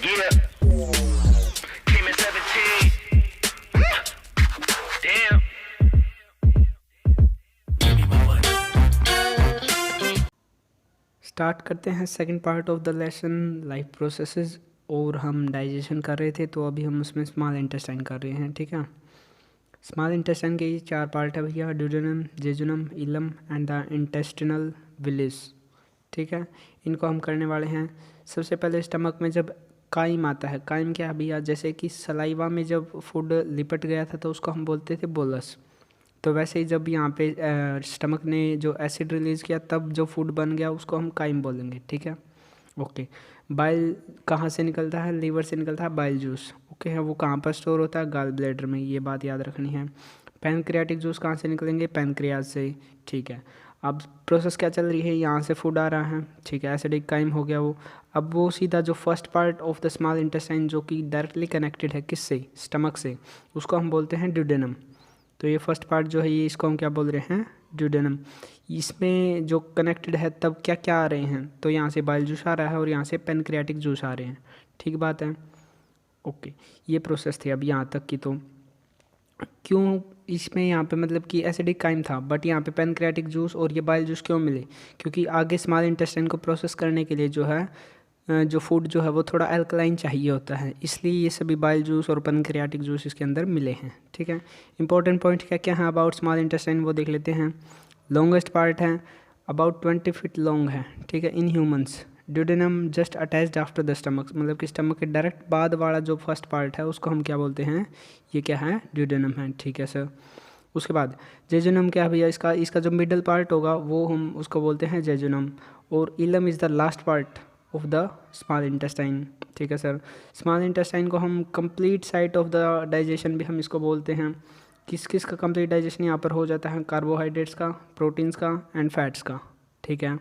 Yeah, came at 17. Damn. Start करते हैं second part of the lesson life processes. और हम डाइजेशन कर रहे थे तो अभी हम उसमें स्मॉल इंटेस्टाइन कर रहे हैं। ठीक है, स्मॉल इंटेस्टाइन के ये 4 पार्ट है भैया, ड्यूडेनम, जेजुनम, इलम एंड द इंटेस्टिनल विलिस। ठीक है, इनको हम करने वाले हैं। सबसे पहले स्टमक में जब काइम आता है, काइम क्या है भैया, जैसे कि सलाइवा में जब फूड लिपट गया था तो उसको हम बोलते थे बोलस। तो वैसे ही जब यहाँ पे स्टमक ने जो एसिड रिलीज़ किया तब जो फूड बन गया उसको हम काइम बोलेंगे। ठीक है, ओके। बाइल कहाँ से निकलता है? लीवर से निकलता है बाइल जूस। ओके है, वो कहाँ पर स्टोर होता है? गॉल ब्लैडर में, ये बात याद रखनी है। पैनक्रियाटिक जूस कहाँ से निकलेंगे? पैनक्रियाज से। ठीक है, अब प्रोसेस क्या चल रही है, यहाँ से फूड आ रहा है। ठीक है, एसिडिक काइम हो गया वो। अब वो सीधा जो first part of the small intestine जो कि डायरेक्टली कनेक्टेड है किससे? स्टमक से, उसको हम बोलते हैं ड्यूडेनम। तो ये फर्स्ट पार्ट जो है ये इसको हम क्या बोल रहे हैं? ड्यूडेनम। इसमें जो कनेक्टेड है तब क्या क्या आ रहे हैं? तो यहाँ से बाइल जूस आ रहा है और यहाँ से पेनक्रियाटिक जूस आ रहे हैं। ठीक बात है, ओके। ये प्रोसेस थी अब यहाँ तक की। तो क्यों इसमें यहाँ पे मतलब कि एसिडिक काइम था बट यहाँ पे पेनक्रियाटिक जूस और ये बाइल जूस क्यों मिले? क्योंकि आगे स्मॉल इंटेस्टाइन को प्रोसेस करने के लिए जो है जो फूड जो है वो थोड़ा अल्कलाइन चाहिए होता है, इसलिए ये सभी बाइल जूस और पेनक्रियाटिक जूस इसके अंदर मिले हैं। ठीक है, इंपॉर्टेंट पॉइंट क्या क्या है अबाउट स्मॉल इंटेस्टाइन वो देख लेते हैं। लॉन्गेस्ट पार्ट है, अबाउट 20 फीट लॉन्ग है। ठीक है, in humans. Duodenum just attached after the stomach, मतलब कि स्टमक के डायरेक्ट बाद वाला जो फर्स्ट पार्ट है उसको हम क्या बोलते हैं? ये क्या है? ड्यूडेनम है। ठीक है सर। उसके बाद जेजुनम क्या है भैया? इसका इसका जो मिडल पार्ट होगा वो हम उसको बोलते हैं जेजुनम। और इलम is the last part of the small intestine. ठीक है सर, स्मॉल इंटेस्टाइन को हम complete site of the digestion भी हम इसको बोलते हैं। किस किस का कंप्लीट डाइजेशन यहाँ पर हो जाता है? कार्बोहाइड्रेट्स का, प्रोटीन्स का एंड फैट्स का। ठीक है,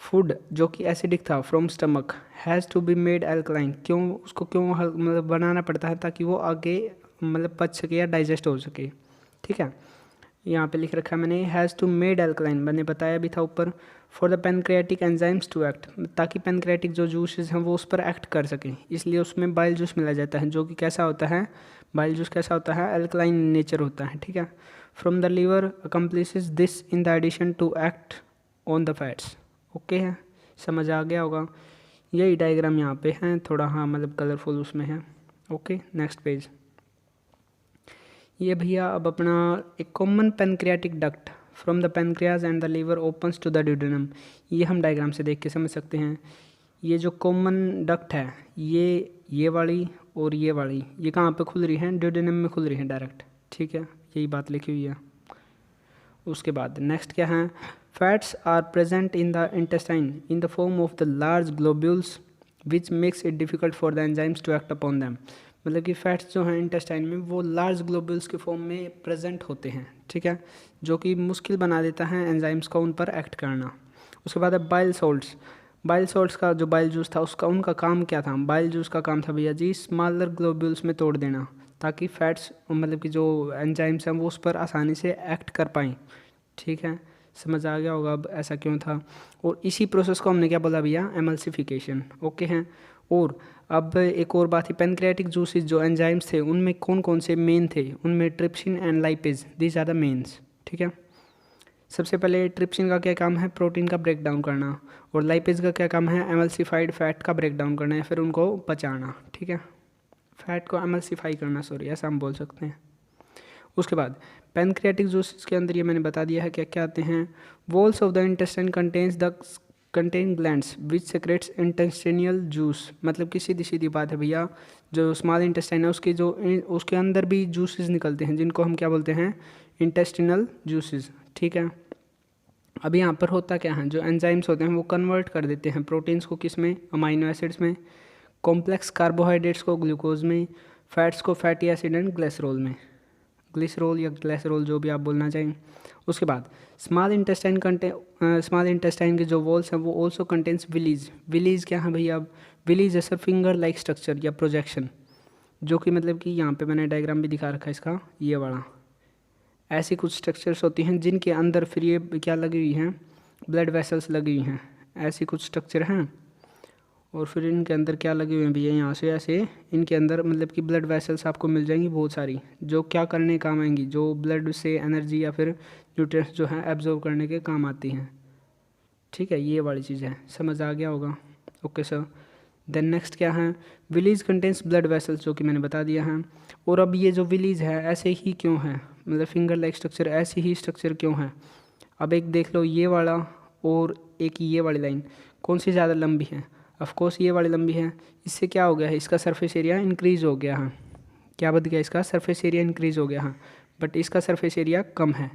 फूड जो कि एसिडिक था from stomach has to be made alkaline. क्यों उसको क्यों मतलब बनाना पड़ता है? ताकि वो आगे मतलब पच सके या डाइजेस्ट हो सके। ठीक है, यहाँ पे लिख रखा है मैंने, हैज़ टू मेड अल्कलाइन, मैंने बताया भी था ऊपर। For the pancreatic enzymes to act, ताकि पेनक्रियाटिक जो जूसेस हैं वो उस पर एक्ट कर सकें, इसलिए उसमें बाइल जूस मिला जाता है जो कि कैसा होता है? बाइल जूस कैसा होता है? अल्कलाइन नेचर होता है। ठीक है, from the liver accomplishes this in the addition to act on the fats. Okay है, समझ आ गया होगा। यही डायग्राम यहाँ पे है थोड़ा, हाँ मतलब कलरफुल उसमें है। Okay, next page. ये भैया अब अपना एक common pancreatic duct from the pancreas and the liver opens to the duodenum, ये हम डायग्राम से देख के समझ सकते हैं। ये जो कॉमन डक्ट है ये वाली और ये वाली, ये कहाँ पे खुल रही है? ड्यूडेनम में खुल रही है डायरेक्ट। ठीक है, यही बात लिखी हुई है। उसके बाद नेक्स्ट क्या है? Fats are present in the intestine in the form of the large globules which makes it difficult for the enzymes to act upon them. मतलब कि फैट्स जो हैं इंटेस्टाइन में वो लार्ज ग्लोब्यूल्स के फॉर्म में प्रेजेंट होते हैं। ठीक है, जो कि मुश्किल बना देता है एंजाइम्स को उन पर एक्ट करना। उसके बाद है बाइल सॉल्ट्स। बाइल सॉल्ट्स का जो बाइल जूस था उसका उनका काम क्या था? बाइल जूस का काम था भैया जी स्मॉलर ग्लोब्यूल्स में तोड़ देना, ताकि फैट्स मतलब कि जो एंजाइम्स हैं वो उस पर आसानी से एक्ट कर पाएँ। ठीक है, समझ आ गया होगा अब ऐसा क्यों था। और इसी प्रोसेस को हमने क्या बोला भैया? एमल्सिफिकेशन। ओके हैं। और अब एक और बात है, पेनक्रियाटिक जूसेस जो एंजाइम्स थे उनमें कौन कौन से मेन थे? उनमें trypsin and lipase, these are the mains. ठीक है, सबसे पहले ट्रिप्सिन का क्या काम है? प्रोटीन का ब्रेक डाउन करना। और लाइपेज का क्या काम है? एमल्सिफाइड फैट का ब्रेक डाउन करना या फिर उनको पचाना। ठीक है, फैट को एमल्सिफाई करना, सॉरी ऐसा हम बोल सकते हैं। उसके बाद पैनक्रियाटिक जूसेस के अंदर ये मैंने बता दिया है क्या क्या आते हैं। Walls of the intestine contain glands which secrets intestinal juice, मतलब कि सीधी सीधी बात है भैया, जो स्मॉल इंटेस्टाइन है उसके अंदर भी जूसेस निकलते हैं जिनको हम क्या बोलते हैं? Intestinal juices. ठीक है, अब यहाँ पर होता क्या है? जो एंजाइम्स होते हैं वो कन्वर्ट कर देते हैं प्रोटीन्स को किस में? अमाइनो एसिड्स में, कॉम्प्लेक्स कार्बोहाइड्रेट्स को ग्लूकोज में, फैट्स को फैटी एसिड एंड ग्लिसरॉल में, ग्लिसरॉल या ग्लिसरॉल जो भी आप बोलना चाहें। उसके बाद स्मॉल इंटेस्टाइन के जो वॉल्स हैं वो ऑल्सो कंटेन्स विलीज। विलीज क्या है भैया? विलीज जैसा फिंगर लाइक स्ट्रक्चर या प्रोजेक्शन, जो कि मतलब कि यहाँ पे मैंने डायग्राम भी दिखा रखा है इसका, ये वाला। ऐसी कुछ स्ट्रक्चर्स होती हैं जिनके अंदर फिर ये क्या लगी हुई हैं? ब्लड वेसल्स लगी हुई हैं, ऐसी कुछ स्ट्रक्चर हैं। और फिर इनके अंदर क्या लगे हुए हैं भैया, यहाँ से ऐसे इनके अंदर मतलब कि ब्लड वेसल्स आपको मिल जाएंगी बहुत सारी, जो क्या करने काम आएंगी, जो ब्लड से एनर्जी या फिर न्यूट्रिएंट्स जो है एब्जॉर्ब करने के काम आती हैं। ठीक है, ये वाली चीज़ है, समझ आ गया होगा। Okay sir. देन नेक्स्ट क्या है, विलीज कंटेंस ब्लड वेसल्स, जो कि मैंने बता दिया है। और अब ये जो विलीज है ऐसे ही क्यों है, मतलब फिंगर लाइक स्ट्रक्चर ऐसे ही स्ट्रक्चर क्यों है। अब एक देख लो ये वाला और एक ये वाली लाइन, कौन सी ज़्यादा लंबी है, ऑफकोर्स ये वाली लंबी है। इससे क्या हो गया है, इसका सरफेस एरिया इंक्रीज़ हो गया है। क्या बद गया, इसका सरफेस एरिया इंक्रीज़ हो गया है, बट इसका सरफेस एरिया कम है।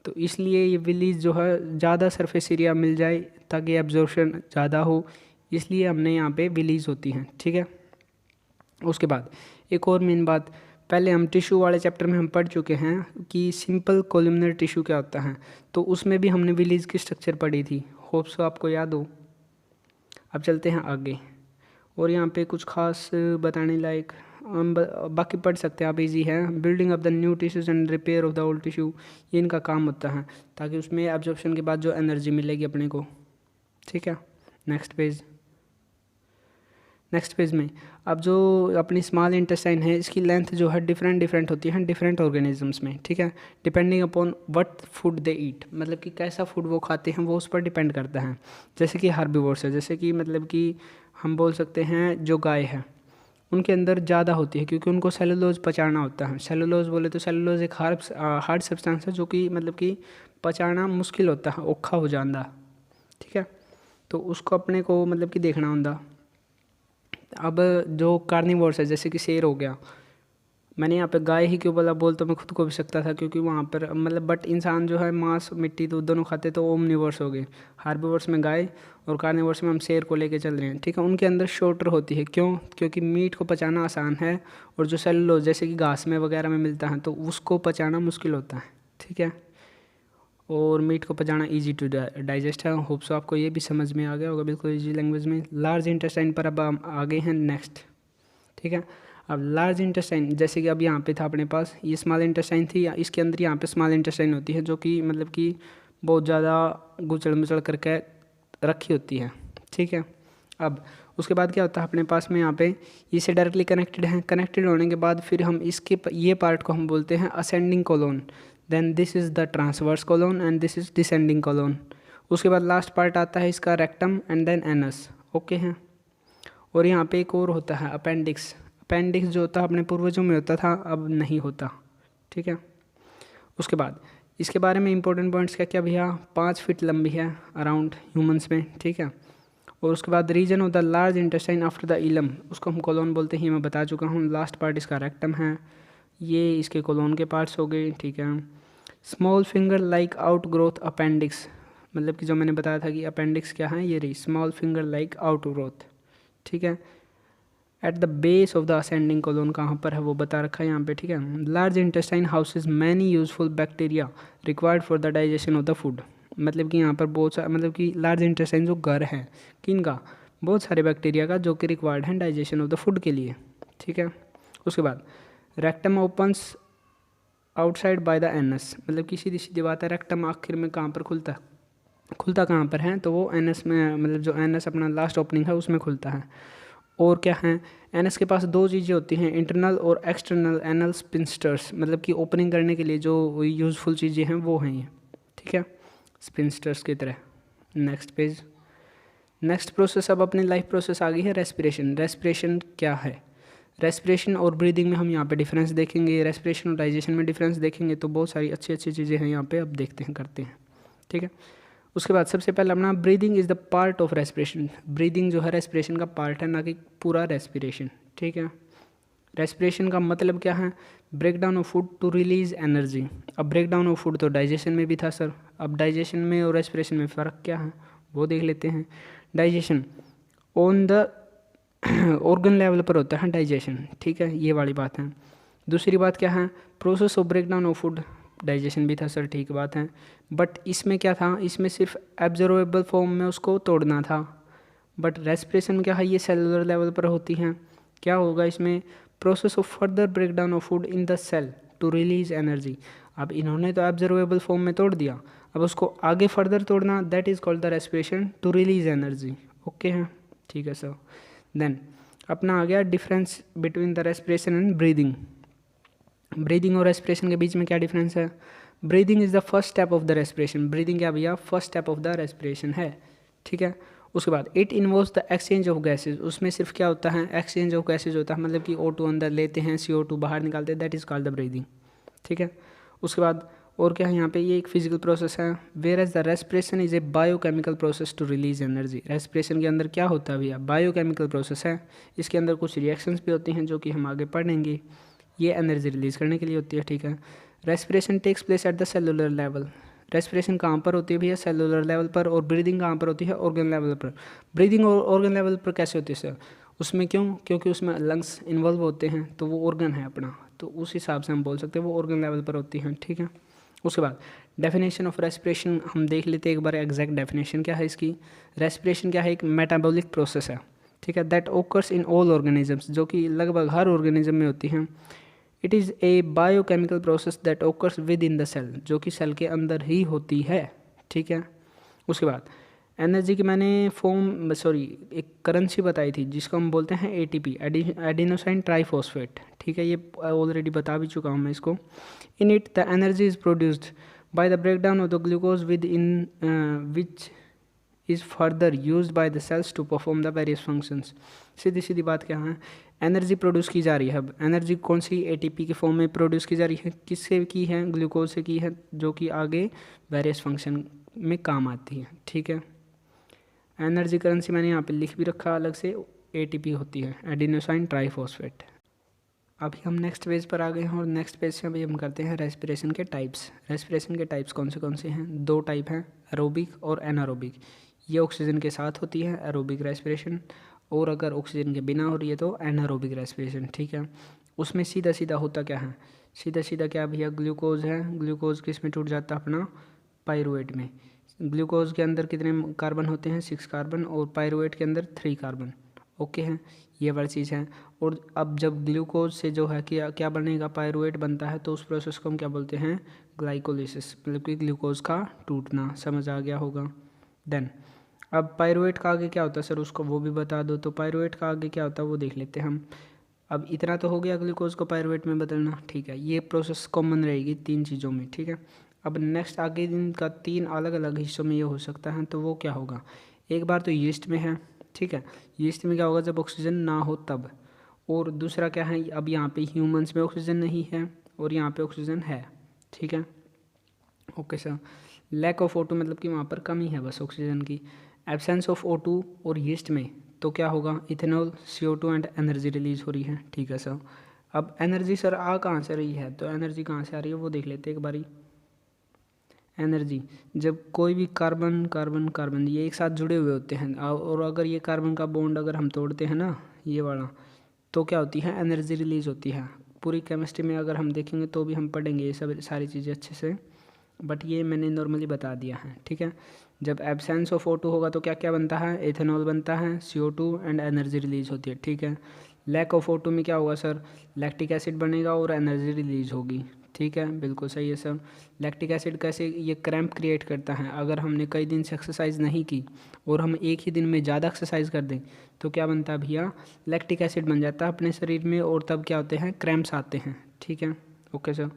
तो इसलिए ये विलीज जो है ज़्यादा सरफेस एरिया मिल जाए ताकि एब्जॉर्प्शन ज़्यादा हो, इसलिए हमने यहाँ पे विलीज होती हैं। ठीक है। उसके बाद एक और मेन बात, पहले हम टिश्यू वाले चैप्टर में हम पढ़ चुके हैं कि सिंपल कोलुमनर टिश्यू क्या होता है, तो उसमें भी हमने विलीज की स्ट्रक्चर पढ़ी थी, होप सो आपको याद हो। अब चलते हैं आगे, और यहाँ पे कुछ खास बताने लायक बाकी पढ़ सकते हैं आप, इजी है। Building of the new tissues and repair of the old tissue, ये इनका काम होता है ताकि उसमें एब्जॉर्प्शन के बाद जो एनर्जी मिलेगी अपने को। ठीक है। नेक्स्ट पेज में अब जो अपनी स्मॉल इंटेस्टाइन है, इसकी लेंथ जो है डिफरेंट होती है डिफरेंट ऑर्गेनिजम्स में। ठीक है। डिपेंडिंग अपॉन व्हाट फूड दे ईट, मतलब कि कैसा फूड वो खाते हैं वो उस पर डिपेंड करता है। जैसे कि हार्बिवोर्स है, जैसे कि मतलब कि हम बोल सकते हैं जो गाय है उनके अंदर ज़्यादा होती है क्योंकि उनको सेलुलोज पचाना होता है। सेलुलोज बोले तो सेलुलोज एक हार्ड सब्सटेंस है जो कि मतलब कि पचाना मुश्किल होता है, औखा हो जाता। ठीक है। तो उसको अपने को मतलब कि देखना होता। अब जो कार्निवोर्स है जैसे कि शेर हो गया, मैंने यहाँ पे गाय ही क्यों बोला, बोल तो मैं खुद को भी सकता था क्योंकि वहाँ पर मतलब बट इंसान जो है मांस मिट्टी तो दोनों खाते तो ओमनिवर्स हो गए। हार्बिवर्स में गाय और कार्निवर्स में हम शेर को लेके चल रहे हैं। ठीक है। उनके अंदर शॉर्टर होती है, क्यों, क्योंकि मीट को पचाना आसान है और जो सेलुलोज जैसे कि घास में वगैरह में मिलता है तो उसको पचाना मुश्किल होता है। ठीक है। और मीट को पचाना इजी टू डाइजेस्ट है। होप सो आपको ये भी समझ में आ गया होगा बिल्कुल इजी लैंग्वेज में। लार्ज इंटेस्टाइन पर अब हम आगे हैं नेक्स्ट। ठीक है। अब लार्ज इंटेस्टाइन जैसे कि अब यहाँ पे था अपने पास ये स्मॉल इंटेस्टाइन थी, या इसके अंदर यहाँ पे स्मॉल इंटेस्टाइन होती है जो कि मतलब कि बहुत ज़्यादा गुचड़ मुचड़ करके रखी होती है। ठीक है। अब उसके बाद क्या होता है अपने पास में यहाँ पे इससे डायरेक्टली कनेक्टेड है। कनेक्टेड होने के बाद फिर हम इसके ये पार्ट को हम बोलते हैं ascending colon, then this is the transverse colon and this is descending colon. उसके बाद लास्ट पार्ट आता है इसका rectum and then anus. Okay हैं। और यहाँ पे एक और होता है अपेंडिक्स। अपेंडिक्स जो होता है अपने पूर्वजों में होता था, अब नहीं होता। ठीक है। उसके बाद इसके बारे में इंपॉर्टेंट पॉइंट्स क्या क्या भैया, 5 फीट लंबी है अराउंड ह्यूमंस में। ठीक है। और उसके बाद region of the large intestine after the ileum, उसको हम कोलोन बोलते हैं, मैं बता चुका हूँ। लास्ट पार्ट इसका रेक्टम है, ये इसके कोलोन के पार्ट्स हो गए। ठीक है। Small finger like out growth appendix, मतलब कि जो मैंने बताया था कि अपेंडिक्स क्या है, ये रही small finger like outgrowth. ठीक है। At the base of the ascending colon कहाँ पर है वो बता रखा है यहाँ पे। ठीक है। Large intestine houses many useful bacteria required for the digestion of the food, मतलब कि यहाँ पर बहुत सारा मतलब कि लार्ज इंटेस्टाइन जो घर है किन का, बहुत सारे बैक्टीरिया का जो कि रिक्वायर्ड है डाइजेशन ऑफ द फूड के लिए। ठीक है। उसके बाद rectum opens outside by the anus, मतलब कि सीधी सीधी बात है, रेक्टम आखिर में कहाँ पर खुलता कहाँ पर है, तो वो एनस में, मतलब जो एनस अपना लास्ट ओपनिंग है उसमें खुलता है। और क्या है, एनस के पास 2 चीज़ें होती हैं, इंटरनल और एक्सटर्नल एनल स्पिंस्टर्स, मतलब कि ओपनिंग करने के लिए जो यूज़फुल चीज़ें हैं वो हैं ये। ठीक है। स्पिंस्टर्स की तरह। Next page. नेक्स्ट प्रोसेस अब अपनी लाइफ प्रोसेस आ गई है रेस्पिरेशन। रेस्पिरेशन क्या है, रेस्पिरेशन और ब्रीदिंग में हम यहाँ पे डिफरेंस देखेंगे, रेस्पिरेशन और डाइजेशन में डिफरेंस देखेंगे, तो बहुत सारी अच्छी अच्छी चीज़ें हैं यहाँ पे, अब देखते हैं करते हैं। ठीक है। उसके बाद सबसे पहले अपना breathing is the part of respiration. Breathing जो है रेस्पिरेशन का पार्ट है, ना कि पूरा रेस्पिरेशन। ठीक है। रेस्पिरेशन का मतलब क्या है, break down of food to release energy. अब ब्रेक डाउन ऑफ फूड तो डाइजेशन में भी था सर, अब डाइजेशन में और रेस्पिरेशन में फ़र्क क्या है वो देख लेते हैं। Digestion on the organ level पर होता है डाइजेशन। ठीक है, ये वाली बात है। दूसरी बात क्या है, process of break down of food, digestion भी था सर, ठीक बात है, बट इसमें क्या था, इसमें सिर्फ एब्जॉर्बेबल फॉर्म में उसको तोड़ना था। बट रेस्पिरेशन क्या है, ये सेलुलर लेवल पर होती हैं। क्या होगा इसमें, process of further break down of food in the cell to release energy. अब इन्होंने तो एब्जॉर्बेबल फॉर्म में तोड़ दिया, अब उसको आगे फर्दर तोड़ना, that is called the respiration to release energy. Okay है, ठीक है सर। देन अपना आ गया difference between the respiration and breathing. Breathing और रेस्पिरेशन के बीच में क्या डिफरेंस है? Breathing is the first step of the respiration. Breathing क्या भैया? First step of the respiration है, ठीक है। उसके बाद it involves the exchange of gases. उसमें सिर्फ क्या होता है? एक्सचेंज ऑफ गैसेज होता है, मतलब कि O2 अंदर लेते हैं, CO2 बाहर निकालते हैं, that is called the breathing, ठीक है। उसके बाद और क्या है यहाँ पे? ये एक फिजिकल प्रोसेस है। Whereas the respiration is a biochemical process to release energy. Respiration के अंदर क्या होता है भैया? बायोकेमिकल प्रोसेस है। इसके अंदर कुछ रिएक्शंस भी होती हैं जो कि हम आगे पढ़ेंगे। ये एनर्जी रिलीज करने के लिए होती है, ठीक है। Respiration takes place at the cellular level. Respiration कहाँ पर होती है भैया? सेलुलर लेवल पर। और ब्रीदिंग कहाँ पर होती है? ऑर्गन लेवल पर। ब्रीदिंग और ऑर्गन लेवल पर कैसे होती है सर? उसमें क्यों? क्योंकि उसमें लंग्स इन्वॉल्व होते हैं, तो वो ऑर्गन है अपना, तो उस हिसाब से हम बोल सकते हैं वो ऑर्गन लेवल पर होती हैं, ठीक है। उसके बाद डेफिनेशन ऑफ रेस्पिरेशन हम देख लेते हैं एक बार एग्जैक्ट डेफिनेशन क्या है इसकी। रेस्पिरेशन क्या है? एक मेटाबॉलिक प्रोसेस है, ठीक है, that occurs in all organisms, जो कि लगभग हर ऑर्गेनिज्म में होती हैं। It is a biochemical process that occurs within the cell, जो कि सेल के अंदर ही होती है, ठीक है। उसके बाद एनर्जी की मैंने एक करेंसी बताई थी जिसको हम बोलते हैं ATP, एडिनोसाइन ट्राइफॉस्फेट, ठीक है। ये ऑलरेडी बता भी चुका हूँ मैं इसको। In it the energy is produced by the breakdown of the glucose with in which is further use by the cells to perform the various functions. सीधी सीधी बात क्या है? एनर्जी प्रोड्यूस की जा रही है। अब एनर्जी कौन सी? ATP के फॉर्म में प्रोड्यूस की जा रही है। किससे की है? ग्लूकोज से की है, जो कि आगे वेरियस फंक्शन में काम आती है, ठीक है। एनर्जी करेंसी मैंने यहाँ पे लिख भी रखा अलग से, ATP होती है, एडिनोसाइन ट्राइफॉस्फेट। अभी हम नेक्स्ट पेज पर आ गए हैं और नेक्स्ट पेज से अभी हम करते हैं रेस्पिरेशन के टाइप्स। रेस्पिरेशन के टाइप्स कौन से हैं? 2 टाइप हैं, एरोबिक और एनारोबिक। ये ऑक्सीजन के साथ होती है एरोबिक रेस्पिरेशन, और अगर ऑक्सीजन के बिना हो रही है तो एनारोबिक रेस्पिरेशन, ठीक है। उसमें सीधा सीधा होता क्या है? सीधा सीधा क्या भैया? ग्लूकोज है। ग्लूकोज किस में टूट जाता है? अपना पाइरुवेट में। ग्लूकोज के अंदर कितने कार्बन होते हैं? 6 कार्बन, और पाइरुवेट के अंदर 3 कार्बन, ओके है, ये वाली चीज़ है। और अब जब ग्लूकोज से जो है क्या क्या बनेगा? पाइरुवेट बनता है, तो उस प्रोसेस को हम क्या बोलते हैं? ग्लाइकोलिसिस, मतलब कि ग्लूकोज का टूटना। समझ आ गया होगा। देन अब पाइरुवेट का आगे क्या होता है सर? उसको वो भी बता दो। तो पाइरुवेट का आगे क्या होता है वो देख लेते हैं हम। अब इतना तो हो गया ग्लूकोज को पाइरुवेट में बदलना, ठीक है। ये प्रोसेस कॉमन रहेगी 3 चीज़ों में, ठीक है। अब नेक्स्ट आगे इनका 3 अलग अलग हिस्सों में ये हो सकता है, तो वो क्या होगा? एक बार तो यीस्ट में है, ठीक है। यीस्ट में क्या होगा? जब ऑक्सीजन ना हो तब। और दूसरा क्या है? अब यहाँ पे ह्यूमंस में ऑक्सीजन नहीं है और यहाँ पे ऑक्सीजन है, ठीक है, okay sir. Lack of O2 मतलब कि वहाँ पर कमी है बस ऑक्सीजन की। एब्सेंस ऑफ O2 और यीस्ट में तो क्या होगा? Ethanol, CO2 and energy release हो रही है, ठीक है सर। अब एनर्जी सर आ कहाँ से रही है? तो एनर्जी कहाँ से आ रही है वो देख लेते हैं एक बारी। एनर्जी जब कोई भी कार्बन कार्बन कार्बन ये एक साथ जुड़े हुए होते हैं, और अगर ये कार्बन का बॉन्ड अगर हम तोड़ते हैं ना, ये वाला, तो क्या होती है? एनर्जी रिलीज होती है। पूरी केमिस्ट्री में अगर हम देखेंगे तो भी हम पढ़ेंगे ये सब सारी चीज़ें अच्छे से, बट ये मैंने नॉर्मली बता दिया है, ठीक है। जब एब्सेंस ऑफ O2 होगा तो क्या क्या बनता है? एथेनॉल बनता है, CO2 एंड एनर्जी रिलीज होती है, ठीक है। लैक ऑफ O2 में क्या होगा सर? लैक्टिक एसिड बनेगा और एनर्जी रिलीज होगी, ठीक है, बिल्कुल सही है सर। लैक्टिक एसिड कैसे? ये क्रैम्प क्रिएट करता है। अगर हमने कई दिन से एक्सरसाइज नहीं की और हम एक ही दिन में ज़्यादा एक्सरसाइज कर दें तो क्या बनता है भैया? लैक्टिक एसिड बन जाता है अपने शरीर में, और तब क्या होते हैं? क्रैम्प्स आते हैं, ठीक है, ओके सर।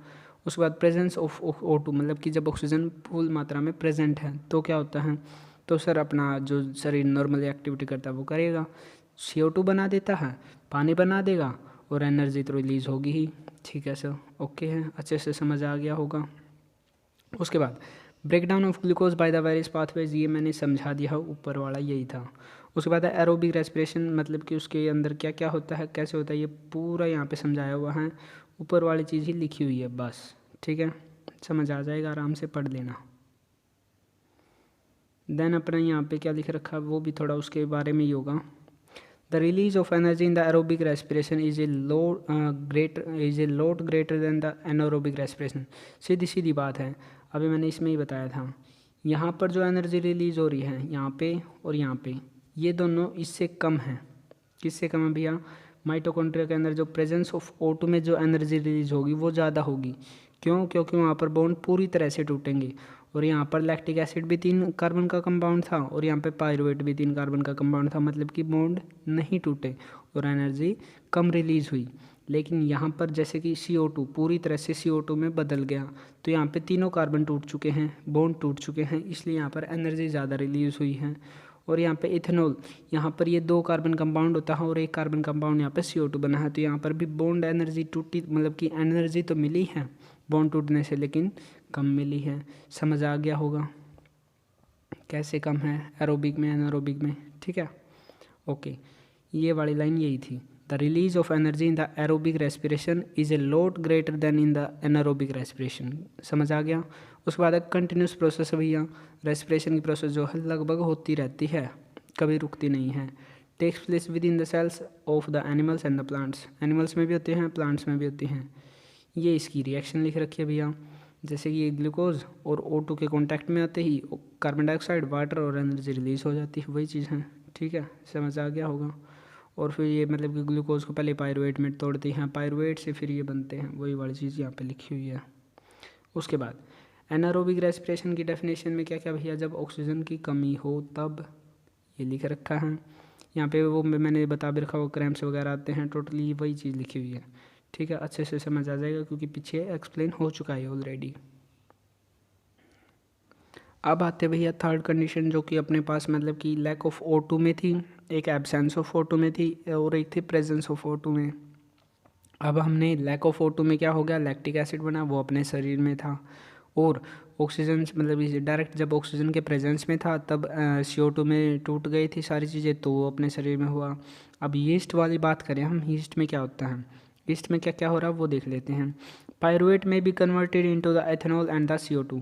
उसके बाद प्रेजेंस ऑफ O2 मतलब कि जब ऑक्सीजन फुल मात्रा में प्रेजेंट है तो क्या होता है? तो सर अपना जो शरीर नॉर्मली एक्टिविटी करता है वो करेगा, CO2 बना देता है, पानी बना देगा, और एनर्जी तो रिलीज़ होगी ही, ठीक है सर, ओके है, अच्छे से समझ आ गया होगा। उसके बाद breakdown of glucose by the various pathways, ये मैंने समझा दिया, ऊपर वाला यही था। उसके बाद एरोबिक रेस्पिरेशन मतलब कि उसके अंदर क्या क्या होता है, कैसे होता है, ये पूरा यहाँ पे समझाया हुआ है। ऊपर वाली चीज़ ही लिखी हुई है बस, ठीक है, समझ आ जाएगा, आराम से पढ़ लेना। देन अपना यहाँ पे क्या लिख रखा है वो भी थोड़ा उसके बारे में ही होगा। The release of energy in the aerobic respiration is a lot greater than the anaerobic respiration. सीधी सीधी बात है, अभी मैंने इसमें ही बताया था। यहाँ पर जो एनर्जी रिलीज हो रही है यहाँ पे और यहाँ पे, ये दोनों इससे कम है। किससे कम है भैया? माइटोकॉन्ड्रिया के अंदर जो प्रेजेंस ऑफ O2 में जो एनर्जी रिलीज होगी वो ज़्यादा होगी, क्यों? क्योंकि वहाँ पर बॉन्ड पूरी तरह से टूटेंगे। और यहाँ पर लैक्टिक एसिड भी 3 कार्बन का कंपाउंड था और यहाँ पे पायरुवेट भी 3 कार्बन का कंपाउंड था, मतलब कि बॉन्ड नहीं टूटे और एनर्जी कम रिलीज हुई। लेकिन यहाँ पर जैसे कि CO2 पूरी तरह से CO2 में बदल गया, तो यहाँ पे तीनों कार्बन टूट चुके हैं, बॉन्ड टूट चुके हैं, इसलिए यहाँ पर एनर्जी ज़्यादा रिलीज हुई है। और यहाँ पे इथेनॉल, यहाँ पर ये 2 कार्बन कंपाउंड होता है और 1 कार्बन कंपाउंड यहाँ पे CO2 बना है, तो यहाँ पर भी बॉन्ड एनर्जी टूटी, मतलब कि एनर्जी तो मिली है बॉन्ड टूटने से, लेकिन कम मिली है। समझ आ गया होगा कैसे कम है एरोबिक में एनारोबिक में, ठीक है। ओके, ये वाली लाइन यही थी। The release of energy in the aerobic respiration is a lot greater then in the anaerobic respiration. समझ आ गया। उसके बाद एक कंटिन्यूस प्रोसेस है भैया, रेस्पिरेशन की प्रोसेस जो है लगभग होती रहती है, कभी रुकती नहीं है। Takes place within the cells of the animals and the plants, animals में भी होते हैं, प्लांट्स में भी होती हैं। ये इसकी रिएक्शन लिख रखी है भैया, जैसे कि ये ग्लूकोज और O2 के कांटेक्ट में आते ही कार्बन डाइऑक्साइड, वाटर और एनर्जी रिलीज हो जाती है, वही चीज़ है, ठीक है। समझ आ गया होगा। और फिर ये मतलब कि ग्लूकोज को पहले पायरुवेट में तोड़ते हैं, पायरुवेट से फिर ये बनते हैं, वही वाली चीज़ यहाँ पे लिखी हुई है। उसके बाद एनारोबिक रेस्पिरेशन की डेफिनेशन में क्या क्या भैया, जब ऑक्सीजन की कमी हो तब, ये लिख रखा है यहाँ पे, वो मैंने बता भी रखा, वो क्रैम्प्स वगैरह आते हैं, टोटली वही चीज़ लिखी हुई है, ठीक है। अच्छे से समझ आ जाएगा क्योंकि पीछे एक्सप्लेन हो चुका है ऑलरेडी। अब आते भैया थर्ड कंडीशन, जो कि अपने पास मतलब कि लैक ऑफ O2 में थी, एक एब्सेंस ऑफ O2 में थी और एक थी प्रेजेंस ऑफ O2 में। अब हमने लैक ऑफ O2 में क्या हो गया, लैक्टिक एसिड बना, वो अपने शरीर में था, और ऑक्सीजन मतलब डायरेक्ट जब ऑक्सीजन के प्रेजेंस में था तब CO2 में टूट गई थी सारी चीज़ें, तो वो अपने शरीर में हुआ। अब यीस्ट वाली बात करें हम, यीस्ट में क्या होता है, यीस्ट में क्या क्या हो रहा है वो देख लेते हैं। पायरुवेट में be converted into the ethanol and the CO2।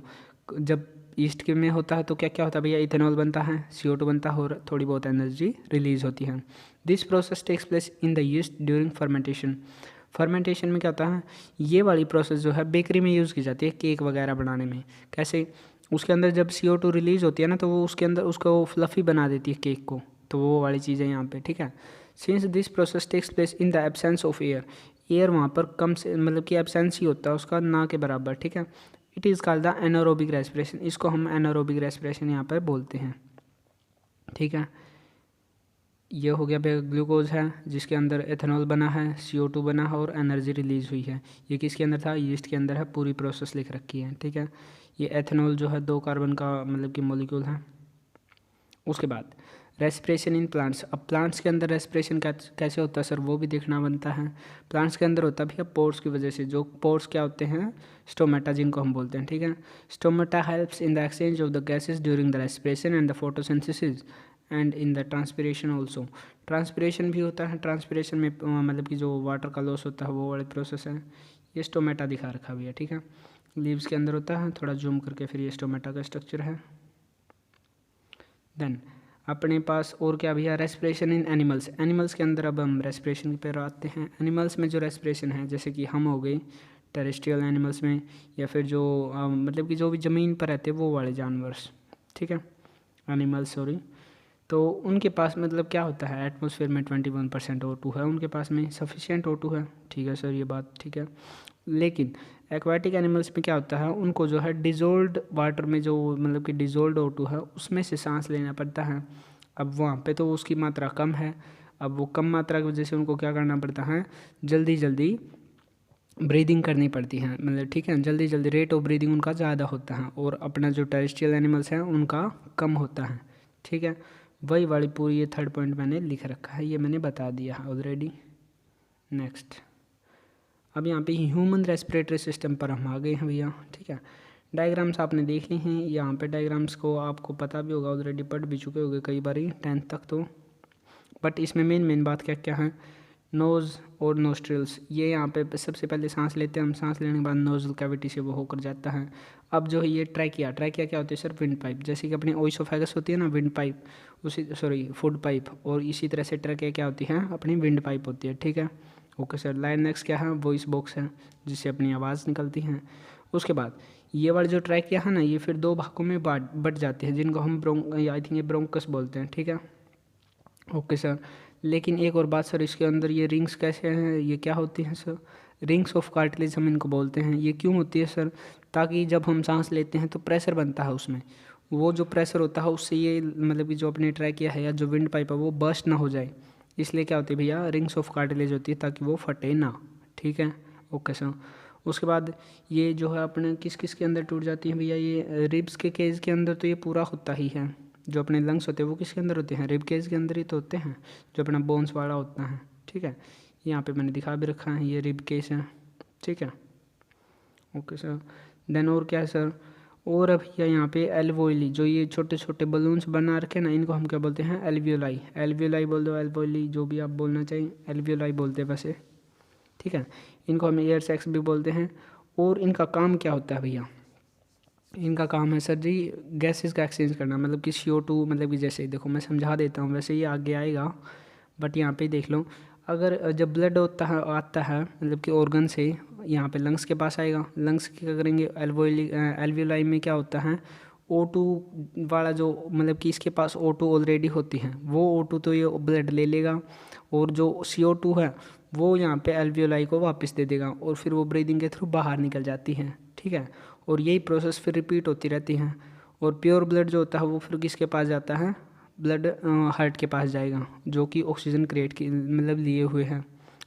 जब ईस्ट के में होता है तो क्या क्या होता है भैया, इथेनॉल बनता है, CO2 बनता है और थोड़ी बहुत एनर्जी रिलीज होती है। This process takes place in the yeast during fermentation. Fermentation में क्या होता है, ये वाली प्रोसेस जो है बेकरी में यूज़ की जाती है केक वगैरह बनाने में। कैसे, उसके अंदर जब CO2 रिलीज होती है ना, तो वो उसके अंदर उसको फ्लफ़ी बना देती है केक को, तो वो वाली चीज़ है यहाँ पे, ठीक है। Since this process takes place in the absence of air, air वहाँ पर कम से मतलब कि एब्सेंस ही होता है उसका, ना के बराबर, ठीक है। It is called the anaerobic respiration, इसको हम एनारोबिक रेस्पिरेशन यहाँ पर बोलते हैं, ठीक है। ये हो गया भैया, ग्लूकोज है जिसके अंदर एथेनॉल बना है, CO2 बना है और एनर्जी रिलीज हुई है। ये किसके अंदर था, यीस्ट के अंदर है, पूरी प्रोसेस लिख रखी है, ठीक है। ये एथेनॉल जो है 2 कार्बन का मतलब कि मॉलिक्यूल है। उसके बाद रेस्पिरेशन इन प्लांट्स, अब प्लांट्स के अंदर रेस्पिरेशन कैसे होता है सर, वो भी देखना बनता है। प्लांट्स के अंदर होता है भैया पोर्स की वजह से, जो पोर्स क्या होते हैं, स्टोमेटा जिनको हम बोलते हैं, ठीक है। Stomata helps in the exchange of the gases during the respiration and the photosynthesis and in the transpiration also. Transpiration भी होता है, ट्रांसपिरेशन में मतलब कि जो वाटर का लॉस होता है वो वाली प्रोसेस है। ये स्टोमेटा दिखा रखा भैया, ठीक है। लीव्स के अंदर होता है, थोड़ा जूम करके फिर ये स्टोमेटा का स्ट्रक्चर है। देन अपने पास और क्या भैया, रेस्पिरेशन इन एनिमल्स, एनिमल्स के अंदर अब हम रेस्पिरेशन पर आते हैं। एनिमल्स में जो रेस्पिरेशन है, जैसे कि हम हो गए टेरेस्ट्रियल एनिमल्स में, या फिर जो मतलब कि जो भी ज़मीन पर रहते हैं वो वाले जानवर्स, ठीक है, एनिमल्स सॉरी, तो उनके पास मतलब क्या होता है, एटमॉस्फेयर में 21% O2 है, उनके पास में सफिशिएंट O2 है, ठीक है सर, ये बात ठीक है। लेकिन एक्वाटिक एनिमल्स में क्या होता है, उनको जो है डिजोल्व्ड वाटर में जो मतलब कि डिजोल्व्ड O2 है उसमें से सांस लेना पड़ता है। अब वहाँ पे तो उसकी मात्रा कम है, अब वो कम मात्रा की वजह से उनको क्या करना पड़ता है, जल्दी जल्दी ब्रीदिंग करनी पड़ती है, मतलब ठीक है, जल्दी जल्दी रेट ऑफ ब्रीदिंग उनका ज़्यादा होता है, और अपना जो टेरेस्ट्रियल एनिमल्स हैं उनका कम होता है, ठीक है। वही वाली पूरी ये थर्ड पॉइंट मैंने लिख रखा है, ये मैंने बता दिया है ऑलरेडी। नेक्स्ट, अब यहाँ पे ह्यूमन रेस्पिरेटरी सिस्टम पर हम आ गए हैं भैया, ठीक है। डायग्राम्स आपने देख ली हैं, यहाँ पे डायग्राम्स को आपको पता भी होगा, ऑलरेडी पढ़ भी चुके होंगे कई बार 10th तक तो, बट इसमें मेन बात क्या क्या है, नोज़ और नोस्ट्रिल्स। ये यहाँ पे सबसे पहले सांस लेते हैं हम, सांस लेने के बाद नोजल कैविटी से वो होकर जाता है। अब जो है ये ट्रैकिया, ट्रैकिया क्या होती है सर, विंड पाइप, जैसे कि अपनी ओइसोफेगस होती है ना विंड पाइप, उसी सॉरी फूड पाइप, और इसी तरह से ट्रैकिया क्या होती है, अपनी विंड पाइप होती है, ठीक है। ओके सर, लाइन नेक्स्ट क्या है, वॉइस बॉक्स है जिससे अपनी आवाज़ निकलती है। उसके बाद ये वाला जो ट्रैकिया है ना, ये फिर 2 भागों में बट जाते हैं, जिनको हम आई थिंक ये ब्रोंकस बोलते हैं, ठीक है। ओके सर, लेकिन एक और बात सर, इसके अंदर ये रिंग्स कैसे हैं, ये क्या होती हैं सर, रिंग्स ऑफ कार्टिलेज हम इनको बोलते हैं। ये क्यों होती है सर? ताकि जब हम सांस लेते हैं तो प्रेशर बनता है उसमें, वो जो प्रेशर होता है उससे ये मतलब कि जो अपने ट्रैकिया है या जो विंड पाइप है वो बर्स्ट ना हो जाए, इसलिए क्या होती है भैया, रिंग्स ऑफ कार्टिलेज होती है ताकि वो फटे ना। ठीक है, ओके सर। उसके बाद ये जो है अपने किस किस के अंदर टूट जाती है भैया, ये रिब्स के केज के अंदर तो ये पूरा होता ही है। जो अपने लंग्स होते हैं वो किसके अंदर होते हैं, रिब केज के अंदर ही तो होते हैं, जो अपना बोन्स वाला होता है। ठीक है, यहाँ पे मैंने दिखा भी रखा है, ये रिब केज है। ठीक है, ओके सर। देन और क्या है सर, और अब भैया यहाँ पे एल्वोली, जो ये छोटे छोटे बलून्स बना रखे ना, इनको हम क्या बोलते हैं, एल्वियोलाई। एल्वियोलाई बोल दो, एल्वोली, जो भी आप बोलना चाहिए, एल्वियोलाई बोलते हैं वैसे। ठीक है, इनको हम एयर सैक्स भी बोलते हैं। और इनका काम क्या होता है भैया, इनका काम है सर जी गैसेस का एक्सचेंज करना, मतलब कि CO2, मतलब कि जैसे देखो मैं समझा देता हूँ, वैसे ये आगे आएगा बट यहाँ पे देख लो। अगर जब ब्लड होता है आता है मतलब कि ऑर्गन से यहाँ पे लंग्स के पास आएगा, लंग्स क्या करेंगे, एल्वियोलाई में क्या होता है, O2 वाला जो मतलब कि इसके पास O2 ऑलरेडी होती है, वो O2 तो ये ब्लड ले लेगा, और जो CO2 है वो यहाँ पे एल्वियोलाई को वापस दे देगा, और फिर वो ब्रीदिंग के थ्रू बाहर निकल जाती है। ठीक है, और यही प्रोसेस फिर रिपीट होती रहती है। और प्योर ब्लड जो होता है वो फिर किसके पास जाता है, ब्लड हार्ट के पास जाएगा, जो कि ऑक्सीजन क्रिएट की मतलब लिए हुए है।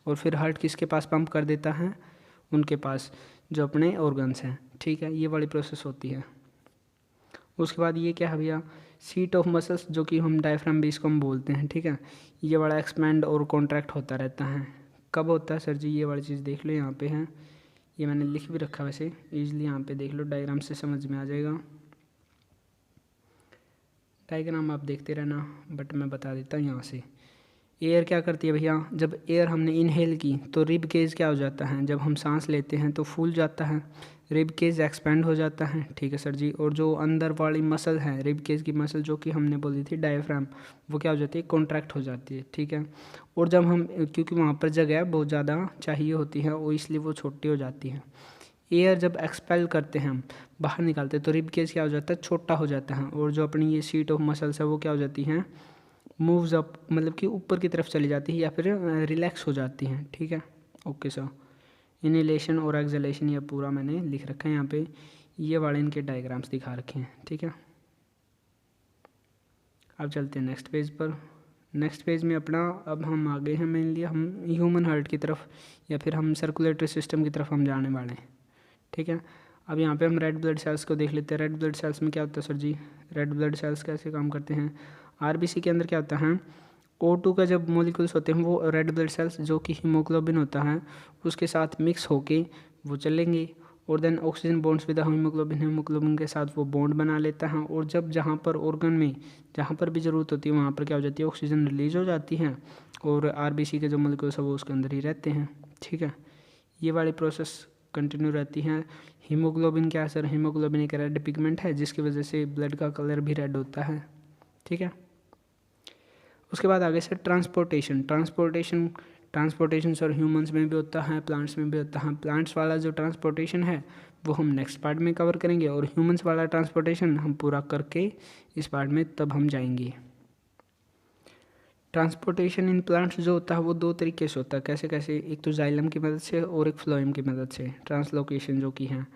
और फिर हार्ट किसके पास पंप कर देता है, उनके पास जो अपने ऑर्गन्स हैं। ठीक है, ये वाली प्रोसेस होती है। उसके बाद ये क्या है भैया, सीट ऑफ मसल्स, जो कि हम डायफ्राम भी इसको हम बोलते हैं। ठीक है, ये बड़ा एक्सपैंड और कॉन्ट्रैक्ट होता रहता है। कब होता है सर जी, ये वाली चीज़ देख लो, यहाँ पे है, ये मैंने लिख भी रखा वैसे, ईजिली यहाँ पे देख लो, डायग्राम से समझ में आ जाएगा। डायग्राम आप देखते रहना, बट मैं बता देता हूँ यहाँ से। एयर क्या करती है भैया, जब एयर हमने इनहेल की तो रिब केज क्या हो जाता है, जब हम सांस लेते हैं तो फूल जाता है, रिब केज एक्सपेंड हो जाता है। ठीक है सर जी, और जो अंदर वाली मसल है रिब केज की मसल, जो कि हमने बोली थी डायफ्राम, वो क्या हो जाती है, कॉन्ट्रैक्ट हो जाती है। ठीक है, और जब हम, क्योंकि वहाँ पर जगह बहुत ज़्यादा चाहिए होती है और इसलिए वो छोटी हो जाती है। एयर जब एक्सपेल करते हैं हम, बाहर निकालते हैं, तो रिब केज क्या हो जाता है, छोटा हो जाता है, और जो अपनी ये सीट ऑफ मसल्स है वो क्या हो जाती हैं, मूव्स अप, मतलब कि ऊपर की तरफ चली जाती है या फिर रिलैक्स हो जाती हैं। ठीक है, ओके सर। इनहेलेशन और एक्सहेलेशन ये पूरा मैंने लिख रखा है यहाँ पे, ये वाले इनके डायग्राम्स दिखा रखे हैं। ठीक है, अब चलते हैं नेक्स्ट पेज पर। नेक्स्ट पेज में अपना अब हम आगे हैं, मेनली हम ह्यूमन हार्ट की तरफ या फिर हम सर्कुलेटरी सिस्टम की तरफ हम जाने वाले हैं। ठीक है, अब यहाँ पे हम रेड ब्लड सेल्स को देख लेते हैं। रेड ब्लड सेल्स में क्या होता है सर जी, रेड ब्लड सेल्स कैसे काम करते हैं। RBC के अंदर क्या होता है, O2 का जब मॉलिक्यूल्स होते हैं वो रेड ब्लड सेल्स, जो कि हीमोग्लोबिन होता है, उसके साथ मिक्स होके वो चलेंगे, और then oxygen bonds with haemoglobin, haemoglobin के साथ वो बॉन्ड बना लेता है, और जब जहाँ पर ऑर्गन में जहाँ पर भी ज़रूरत होती है वहाँ पर क्या हो जाती है, ऑक्सीजन रिलीज हो जाती है, और RBC के जो मॉलिक्यूल्स है वो उसके अंदर ही रहते हैं। ठीक है, ये वाली प्रोसेस कंटिन्यू रहती हैं। हीमोग्लोबिन क्या है सर, हीमोग्लोबिन एक रेड पिगमेंट है जिसकी वजह से ब्लड का कलर भी रेड होता है। ठीक है, उसके बाद आगे सर ट्रांसपोर्टेशन सर ह्यूमंस में भी होता है, प्लांट्स में भी होता है। प्लांट्स वाला जो ट्रांसपोर्टेशन है वो हम नेक्स्ट पार्ट में कवर करेंगे, और ह्यूमंस वाला ट्रांसपोर्टेशन हम पूरा करके इस पार्ट में तब हम जाएंगे। ट्रांसपोर्टेशन इन प्लांट्स जो होता है वो दो तरीके से होता है, कैसे कैसे, एक तो जाइलम की मदद से और एक फ्लोएम की मदद से, ट्रांसलोकेशन जो कि है,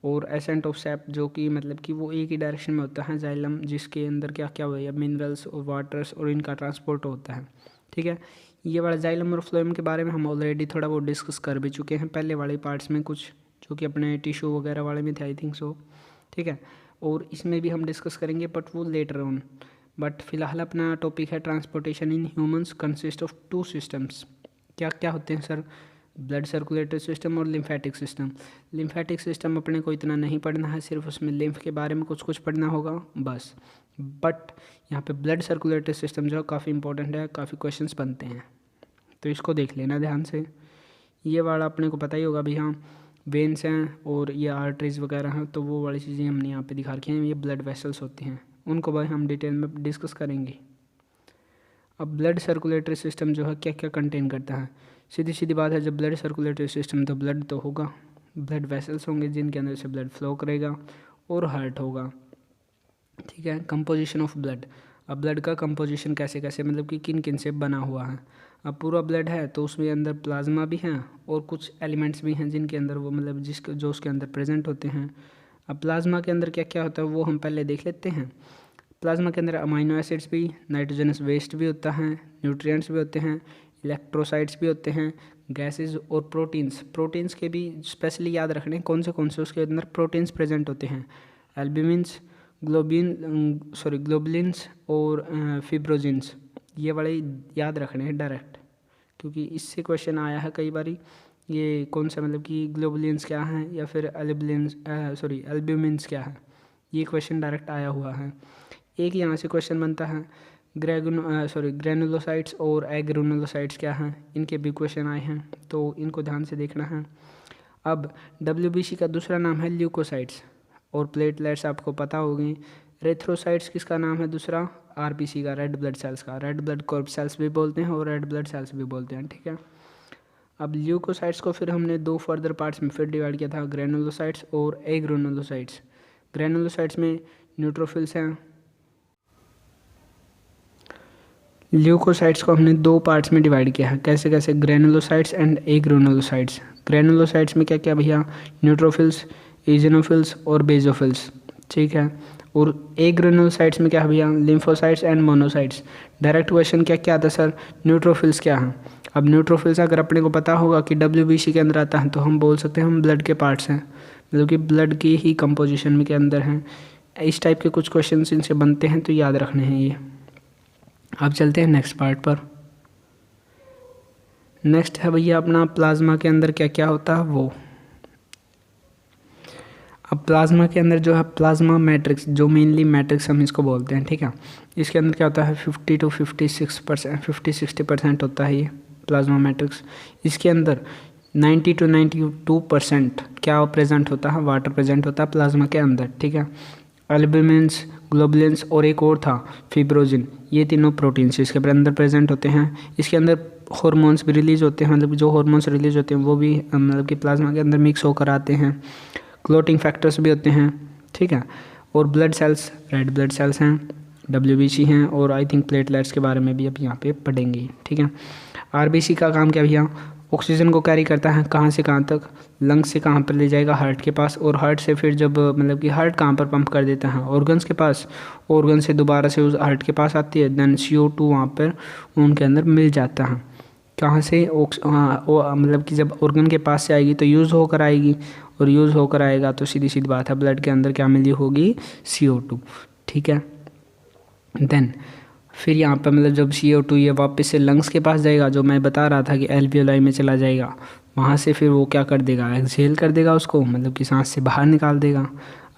और एसेंट ऑफ सैप, जो कि मतलब कि वो एक ही डायरेक्शन में होता है, जाइलम जिसके अंदर क्या क्या हुआ है, मिनरल्स और वाटर्स और इनका ट्रांसपोर्ट होता है। ठीक है, ये वाला जाइलम और फ्लोएम के बारे में हम ऑलरेडी थोड़ा बहुत डिस्कस कर भी चुके हैं पहले वाले पार्ट्स में, कुछ जो कि अपने टिश्यू वगैरह वाले में थे, आई थिंक सो। ठीक है, और इसमें भी हम डिस्कस करेंगे बट वो लेटर ऑन। बट फिलहाल अपना टॉपिक है transportation in humans consist of 2 systems. क्या क्या होते हैं सर, ब्लड सर्कुलेटरी सिस्टम और लिम्फेटिक सिस्टम। लिम्फेटिक सिस्टम अपने को इतना नहीं पढ़ना है, सिर्फ उसमें लिम्फ के बारे में कुछ कुछ पढ़ना होगा बस। बट यहाँ पे ब्लड सर्कुलेटरी सिस्टम जो है काफ़ी इंपॉर्टेंट है, काफ़ी क्वेश्चंस बनते हैं, तो इसको देख लेना ध्यान से। ये वाला अपने को पता ही होगा भी, हाँ वेन्स हैं और ये आर्टरीज वगैरह हैं, तो वो वाली चीज़ें हमने यहाँ पे दिखा रखी हैं, ये ब्लड वेसल्स होती हैं, उनको भाई हम डिटेल में डिस्कस करेंगे। अब ब्लड सर्कुलेटरी सिस्टम जो है क्या क्या कंटेन करता है, सीधी सीधी बात है, जब ब्लड सर्कुलेटरी सिस्टम तो ब्लड तो होगा, ब्लड वेसल्स होंगे जिनके अंदर से ब्लड फ्लो करेगा, और हार्ट होगा। ठीक है, कंपोजिशन ऑफ ब्लड। अब ब्लड का कंपोजिशन कैसे कैसे, मतलब कि किन किन से बना हुआ है। अब पूरा ब्लड है तो उसमें अंदर प्लाज्मा भी हैं और कुछ एलिमेंट्स भी हैं जिनके अंदर वो मतलब जिसके जो उसके अंदर प्रेजेंट होते हैं। अब प्लाज्मा के अंदर क्या क्या होता है वो हम पहले देख लेते हैं। प्लाज्मा के अंदर अमाइनो एसिड्स भी, नाइट्रोजनस वेस्ट भी होता है, न्यूट्रिएंट्स भी होते हैं, इलेक्ट्रोसाइट्स भी होते हैं, गैसेस और प्रोटीन्स। प्रोटीन्स के भी स्पेशली याद रखने कौन से उसके अंदर प्रोटीन्स प्रेजेंट होते हैं, एल्ब्यूमिन्स, ग्लोबुलिन्स और फिब्रोजिन्स। ये वाले याद रखने हैं डायरेक्ट, क्योंकि इससे क्वेश्चन आया है कई बारी। ये कौन सा मतलब कि ग्लोबुलिन्स क्या हैं या फिर एल्ब्यूमिन्स क्या है, ये क्वेश्चन डायरेक्ट आया हुआ है। एक यहाँ से क्वेश्चन बनता है ग्रैनुलोसाइट्स और एग्रेनुलोसाइट्स क्या हैं, इनके भी क्वेश्चन आए हैं तो इनको ध्यान से देखना है। अब WBC का दूसरा नाम है ल्यूकोसाइट्स और प्लेटलेट्स आपको पता होगी। एरिथ्रोसाइट्स किसका नाम है दूसरा, RBC का, रेड ब्लड सेल्स का। रेड ब्लड कॉर्प सेल्स भी बोलते हैं और रेड ब्लड सेल्स भी बोलते हैं, ठीक है। अब ल्यूकोसाइट्स को फिर हमने 2 फर्दर पार्ट्स में फिर डिवाइड किया था, ग्रैनुलोसाइट्स और एग्रेनुलोसाइट्स। ग्रैनुलोसाइट्स में न्यूट्रोफिल्स हैं। ल्यूकोसाइट्स को हमने 2 पार्ट्स में डिवाइड किया है, कैसे कैसे, ग्रैनुलोसाइट्स एंड एग्रेनुलोसाइट्स। ग्रैनुलोसाइट्स में क्या क्या भैया, न्यूट्रोफिल्स, इजनोफिल्स और बेजोफिल्स, ठीक है। और एग्रेनुलोसाइट्स में क्या है भैया, lymphocytes and monocytes. Direct question क्या क्या आता है सर, न्यूट्रोफिल्स क्या हैं। अब न्यूट्रोफिल्स अगर अपने को पता होगा कि WBC के अंदर आता है तो हम बोल सकते हैं हम ब्लड के पार्ट्स हैं, मतलब कि ब्लड की ही कंपोजिशन में के अंदर हैं। इस टाइप के कुछ क्वेश्चन इनसे बनते हैं तो याद रखने हैं ये। अब चलते हैं नेक्स्ट पार्ट पर। नेक्स्ट है भैया अपना प्लाज्मा के अंदर क्या क्या होता है वो। अब प्लाज्मा के अंदर जो है प्लाज्मा मैट्रिक्स, जो मेनली मैट्रिक्स हम इसको बोलते हैं, ठीक है। इसके अंदर क्या होता है 50 to 50-60% होता है ये प्लाज्मा मैट्रिक्स। इसके अंदर 90 to 92% क्या प्रेजेंट होता है, वाटर प्रेजेंट होता है प्लाज्मा के अंदर, ठीक है। एल्ब्यूमिन्स, ग्लोबुलिन्स और एक और था फिब्रोजिन, ये तीनों प्रोटीन्स इसके अंदर प्रेजेंट होते हैं। इसके अंदर हार्मोन्स भी रिलीज होते हैं, मतलब जो हार्मोन्स रिलीज होते हैं वो भी मतलब कि प्लाज्मा के अंदर मिक्स होकर आते हैं। क्लोटिंग फैक्टर्स भी होते हैं, ठीक है। और blood cells, red blood cells हैं, WBC हैं, और आई थिंक प्लेटलेट्स के बारे में भी अब यहाँ पे पढ़ेंगे, ठीक है। RBC का काम क्या भैया, ऑक्सीजन को कैरी करता है कहाँ से कहाँ तक, लंग्स से कहाँ पर ले जाएगा, हार्ट के पास, और हार्ट से फिर जब मतलब कि हार्ट कहाँ पर पंप कर देता है, ऑर्गन्स के पास, ऑर्गन से दोबारा से उस हार्ट के पास आती है, देन CO2 वहाँ पर उनके अंदर मिल जाता है। कहाँ से, मतलब कि जब ऑर्गन के पास से आएगी तो यूज़ होकर आएगी, और यूज़ होकर आएगा तो सीधी सीधी बात है ब्लड के अंदर क्या मिली होगी, CO2, ठीक है। देन फिर यहाँ पर मतलब जब CO2 ये वापस से लंग्स के पास जाएगा, जो मैं बता रहा था कि एल्वियोलाई में चला जाएगा, वहाँ से फिर वो क्या कर देगा, एक्सहेल कर देगा उसको, मतलब कि सांस से बाहर निकाल देगा।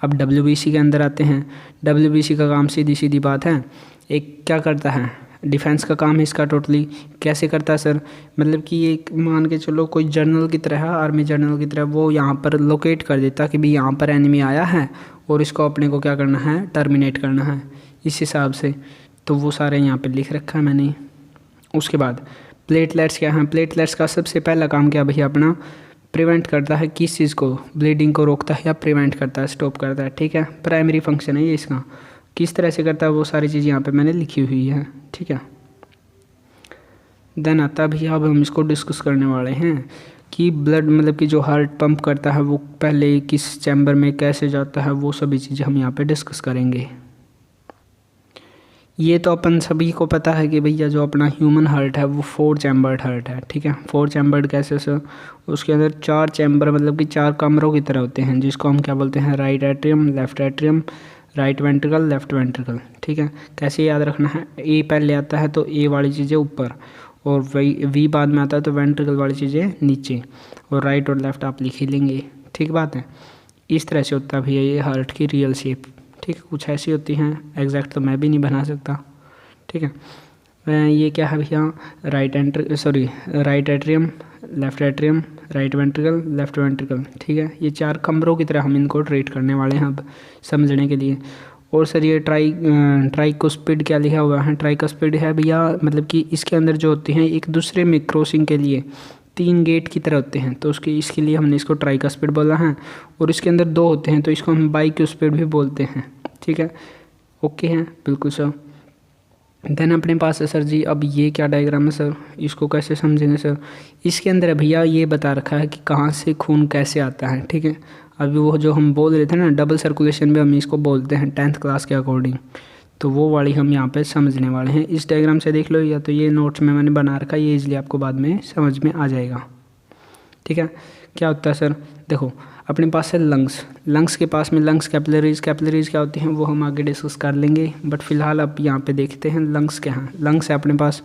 अब WBC के अंदर आते हैं। WBC का काम सीधी सीधी बात है, एक क्या करता है, डिफेंस का काम है इसका टोटली। कैसे करता है सर, मतलब कि एक मान के चलो कोई जर्नल की तरह है, आर्मी जर्नल की तरह, वो यहाँ पर लोकेट कर देता कि भाई यहाँ पर एनिमी आया है और इसको अपने को क्या करना है, टर्मिनेट करना है, इस हिसाब से। तो वो सारे यहाँ पे लिख रखा है मैंने। उसके बाद प्लेटलेट्स क्या हैं, प्लेटलेट्स का सबसे पहला काम क्या भैया अपना, प्रिवेंट करता है किस चीज़ को, ब्लीडिंग को रोकता है या प्रिवेंट करता है, स्टॉप करता है, ठीक है। प्राइमरी फंक्शन है ये इसका। किस तरह से करता है वो सारी चीज़ यहाँ पे मैंने लिखी हुई है, ठीक है। देन आता भैया अब हम इसको डिस्कस करने वाले हैं कि ब्लड मतलब कि जो हार्ट पंप करता है वो पहले किस चैम्बर में कैसे जाता है, वो सभी चीज़ें हम यहाँ पे डिस्कस करेंगे। ये तो अपन सभी को पता है कि भैया जो अपना ह्यूमन हार्ट है वो 4 चैम्बर्ड हार्ट है, ठीक है। 4 चैम्बर्ड कैसे सर, उसके अंदर 4 चैम्बर मतलब कि 4 कमरों की तरह होते हैं, जिसको हम क्या बोलते हैं, right atrium, left atrium, right ventricle, left ventricle, ठीक है। कैसे याद रखना है, ए पहले आता है तो ए वाली चीज़ें ऊपर, और वी बाद में आता है तो वेंट्रिकल वाली चीज़ें नीचे, और राइट और लेफ्ट आप लिख ही लेंगे, ठीक बात है। इस तरह से होता है भैया ये हार्ट की रियल शेप, ठीक है। कुछ ऐसी होती हैं, एग्जैक्ट तो मैं भी नहीं बना सकता, ठीक है। ये क्या है भैया, right atrium, left atrium, right ventricle, left ventricle, ठीक है। ये 4 कमरों की तरह हम इनको ट्रीट करने वाले हैं अब समझने के लिए। और सर ये ट्राइकोस्पिड क्या लिखा हुआ है, ट्राइकोस्पिड है भैया मतलब कि इसके अंदर जो होते हैं एक दूसरे में क्रॉसिंग के लिए 3 गेट की तरह होते हैं, तो इसके लिए हमने इसको ट्राइकोस्पिड बोला है। और इसके अंदर 2 होते हैं तो इसको हम बाइकोस्पिड भी बोलते हैं, ठीक है। ओके हैं, बिल्कुल सर। देन अपने पास है सर जी, अब ये क्या डायग्राम है सर, इसको कैसे समझेंगे सर। इसके अंदर है भैया ये बता रखा है कि कहाँ से खून कैसे आता है, ठीक है। अभी वो जो हम बोल रहे थे ना डबल सर्कुलेशन में, हम इसको बोलते हैं 10th क्लास के अकॉर्डिंग, तो वो वाली हम यहाँ पे समझने वाले हैं। इस डायग्राम से देख लो, या तो ये नोट्स में मैंने बना रखा है, ये इजली आपको बाद में समझ में आ जाएगा, ठीक है। क्या होता है सर, देखो अपने पास है लंग्स, लंग्स के पास में लंग्स कैपिलरीज, कैपिलरीज क्या होती हैं वो हम आगे डिस्कस कर लेंगे, बट फिलहाल अब यहाँ पे देखते हैं लंग्स क्या हैं। लंग्स है अपने पास,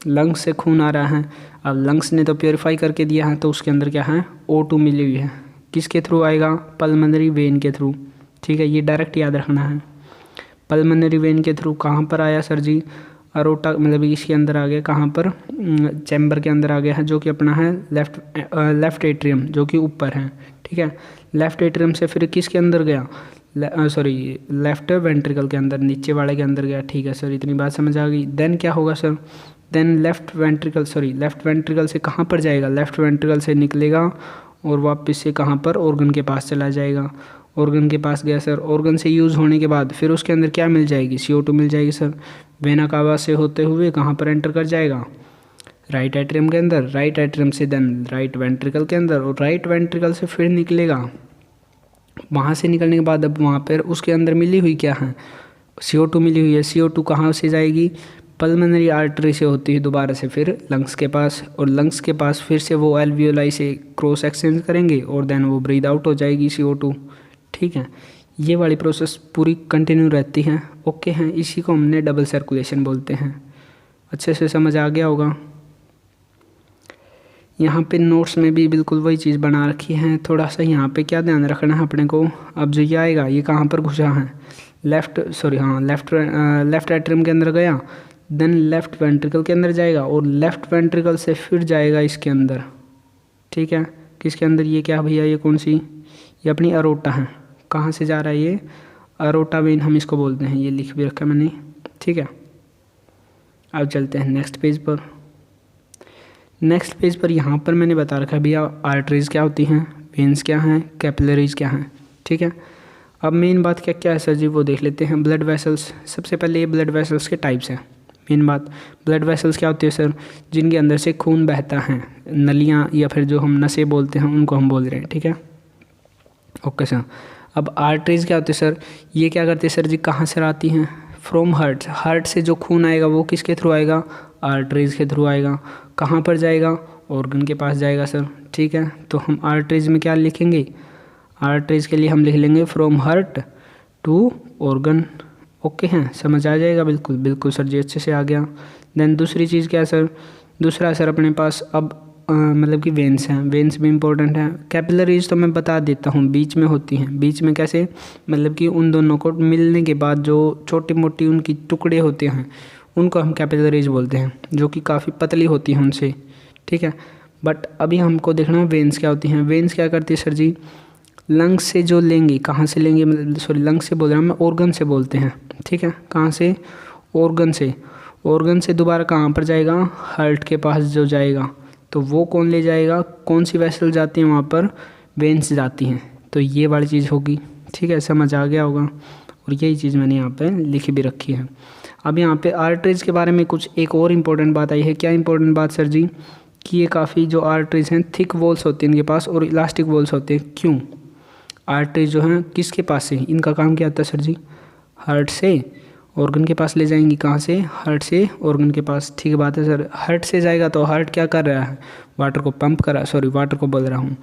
लंग्स से खून आ रहा है। अब लंग्स ने तो प्योरीफाई करके दिया है, तो उसके अंदर क्या है O2 मिली हुई है, किसके थ्रू आएगा, पल्मोनरी वेन के थ्रू, ठीक है। ये डायरेक्ट याद रखना है, पल्मोनरी वेन के थ्रू कहाँ पर आया सर जी, अरोटा मतलब इसके अंदर आ गया, कहाँ पर, चैम्बर के अंदर आ गया है, जो कि अपना है लेफ्ट एट्रियम, जो कि ऊपर है, ठीक है। लेफ्ट एट्रियम से फिर किसके अंदर गया, सॉरी लेफ्ट वेंट्रिकल के अंदर, नीचे वाले के अंदर गया, ठीक है सर, इतनी बात समझ आ गई। देन क्या होगा सर, देन लेफ्ट वेंट्रिकल से कहाँ पर जाएगा, लेफ्ट वेंट्रिकल से निकलेगा और वापस से कहाँ पर, ऑर्गन के पास चला जाएगा। ऑर्गन के पास गया सर, ऑर्गन से यूज़ होने के बाद फिर उसके अंदर क्या मिल जाएगी, CO2 मिल जाएगी सर। वेना कावा से होते हुए कहाँ पर एंटर कर जाएगा, राइट एट्रियम के अंदर, राइट एट्रियम से देन राइट वेंट्रिकल के अंदर, और राइट वेंट्रिकल से फिर निकलेगा। वहाँ से निकलने के बाद अब वहाँ पर उसके अंदर मिली हुई क्या है, CO2 मिली हुई है। CO2 कहाँ से जाएगी, पल्मोनरी आर्टरी से होती है दोबारा से फिर लंग्स के पास, और लंग्स के पास फिर से वो एल्वियोलाई से क्रॉस एक्सचेंज करेंगे और देन वो ब्रीद आउट हो जाएगी CO2, ठीक है। ये वाली प्रोसेस पूरी कंटिन्यू रहती है, ओके हैं। इसी को हमने डबल सर्कुलेशन बोलते हैं। अच्छे से समझ आ गया होगा। यहाँ पे नोट्स में भी बिल्कुल वही चीज़ बना रखी है, थोड़ा सा यहाँ पे क्या ध्यान रखना है अपने को। अब जो ये आएगा ये कहाँ पर घुसा है, लेफ्ट एट्रियम के अंदर गया, देन लेफ्ट वेंट्रिकल के अंदर जाएगा और लेफ्ट वेंट्रिकल से फिर जाएगा इसके अंदर, ठीक है। किसके अंदर, ये क्या भैया, ये कौन सी, ये अपनी अरोटा है। कहाँ से जा रहा है ये, अरोटा वेन हम इसको बोलते हैं, ये लिख भी रखा मैंने, ठीक है। अब चलते हैं नेक्स्ट पेज पर। नेक्स्ट पेज पर यहाँ पर मैंने बता रखा है भैया आर्टरीज क्या होती हैं, वेन्स क्या हैं, कैपिलरीज क्या हैं, ठीक है। अब मेन बात क्या क्या है सर जी, वो देख लेते हैं। ब्लड वेसल्स, सबसे पहले ये ब्लड वेसल्स के टाइप्स हैं। मेन बात, ब्लड वेसल्स क्या होती है सर, जिनके अंदर से खून बहता है, नलियाँ या फिर जो हम नसें बोलते हैं उनको हम बोल रहे हैं, ठीक है, ओके सर। अब आर्टरीज क्या होती है सर, ये क्या करती है सर जी, कहाँ से आती हैं, फ्रॉम हार्ट, हार्ट से जो खून आएगा वो किसके थ्रू आएगा, आर्टरीज के थ्रू आएगा। कहाँ पर जाएगा, ऑर्गन के पास जाएगा सर, ठीक है। तो हम आर्टरीज में क्या लिखेंगे, आर्टरीज के लिए हम लिख लेंगे from heart to organ, okay हैं, समझ आ जाएगा, बिल्कुल बिल्कुल सर जी, अच्छे से आ गया। देन दूसरी चीज़ क्या है सर, दूसरा सर अपने पास अब मतलब कि वेन्स हैं, वेन्स भी इंपॉर्टेंट हैं। कैपिलरीज तो मैं बता देता हूँ, बीच में होती हैं, बीच में कैसे, मतलब कि उन दोनों को मिलने के बाद जो छोटी मोटी उनकी टुकड़े होते हैं उनको हम कैपिलरीज बोलते हैं, जो कि काफ़ी पतली होती हैं उनसे, ठीक है। बट अभी हमको देखना है वेन्स क्या होती हैं। वेन्स क्या करती है सर जी, लंग्स से जो लेंगे, कहाँ से लेंगे, मतलब सॉरी लंग्स से बोल रहा हूँ मैं, ऑर्गन से बोलते हैं, ठीक है। कहाँ से, ऑर्गन से, ऑर्गन से दोबारा कहाँ पर जाएगा, हार्ट के पास जो जाएगा, तो वो कौन ले जाएगा, कौन सी वेसल जाती है वहाँ पर, वेन्स जाती हैं। तो ये वाली चीज़ होगी, ठीक है, समझ आ गया होगा। और यही चीज़ मैंने यहाँ पे लिखी भी रखी है। अब यहाँ पे आर्टरीज के बारे में कुछ एक और इम्पोर्टेंट बात आई है। क्या इंपॉर्टेंट बात सर जी, कि ये काफ़ी जो आर्टरीज हैं थिक वॉल्स होती हैं इनके पास और इलास्टिक वॉल्स होते हैं। क्यों, आर्टरीज जो हैं किसके पास से, इनका काम क्या होता है सर जी, हार्ट से ऑर्गन के पास ले जाएंगी। कहाँ से, हार्ट से ऑर्गन के पास, ठीक बात है सर। हार्ट से जाएगा तो हार्ट क्या कर रहा है, वाटर को पंप कर रहा है, सॉरी वाटर को बोल रहा हूँ,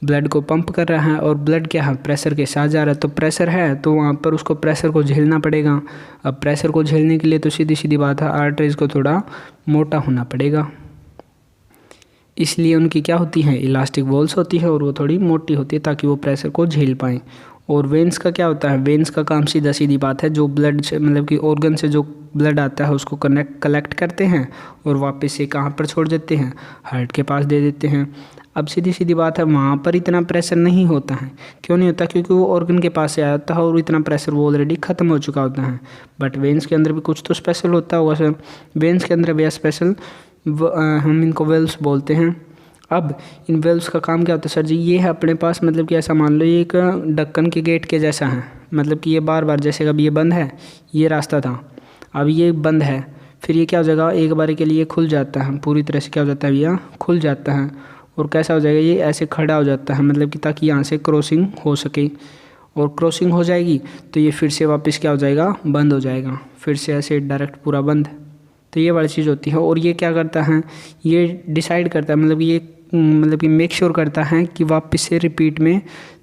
ब्लड को पंप कर रहा है। और ब्लड क्या है, प्रेशर के साथ जा रहा है, तो प्रेशर है तो वहाँ पर उसको प्रेशर को झेलना पड़ेगा। अब प्रेशर को झेलने के लिए तो सीधी सीधी बात है, आर्टरीज को थोड़ा मोटा होना पड़ेगा, इसलिए उनकी क्या होती है, इलास्टिक वॉल्स होती है और वो थोड़ी मोटी होती है ताकि वो प्रेशर को झेल पाएँ। और वेन्स का क्या होता है, वेन्स का काम सीधा सीधी बात है, जो ब्लड से मतलब कि ऑर्गन से जो ब्लड आता है उसको कलेक्ट करते हैं और वापस से कहाँ पर छोड़ देते हैं, हार्ट के पास दे देते हैं। अब सीधी सीधी बात है, वहाँ पर इतना प्रेशर नहीं होता है। क्यों नहीं होता, क्योंकि वो ऑर्गन के पास से आता है और इतना प्रेशर वो ऑलरेडी ख़त्म हो चुका होता है। बट वेन्स के अंदर भी कुछ तो स्पेशल होता होगा सर, वेन्स के अंदर भी स्पेशल, हम इनको वेल्व्स बोलते हैं। अब इन वेल्व्स का काम क्या होता है सर जी, ये है अपने पास, मतलब कि ऐसा मान लो ये एक ढक्कन के गेट के जैसा है, मतलब कि ये बार बार, जैसे कभी ये बंद है, ये रास्ता था, अब ये बंद है, फिर ये क्या हो जाएगा, एक बार के लिए खुल जाता है, पूरी तरह से क्या हो जाता है भैया, खुल जाता है। और कैसा हो जाएगा, ये ऐसे खड़ा हो जाता है, मतलब कि ताकि यहाँ से क्रॉसिंग हो सके। और क्रॉसिंग हो जाएगी तो ये फिर से वापस क्या हो जाएगा, बंद हो जाएगा, फिर से ऐसे डायरेक्ट पूरा बंद। तो ये वाली चीज़ होती है। और ये क्या करता है, ये डिसाइड करता है, मतलब कि मेक श्योर करता है कि वापस से रिपीट में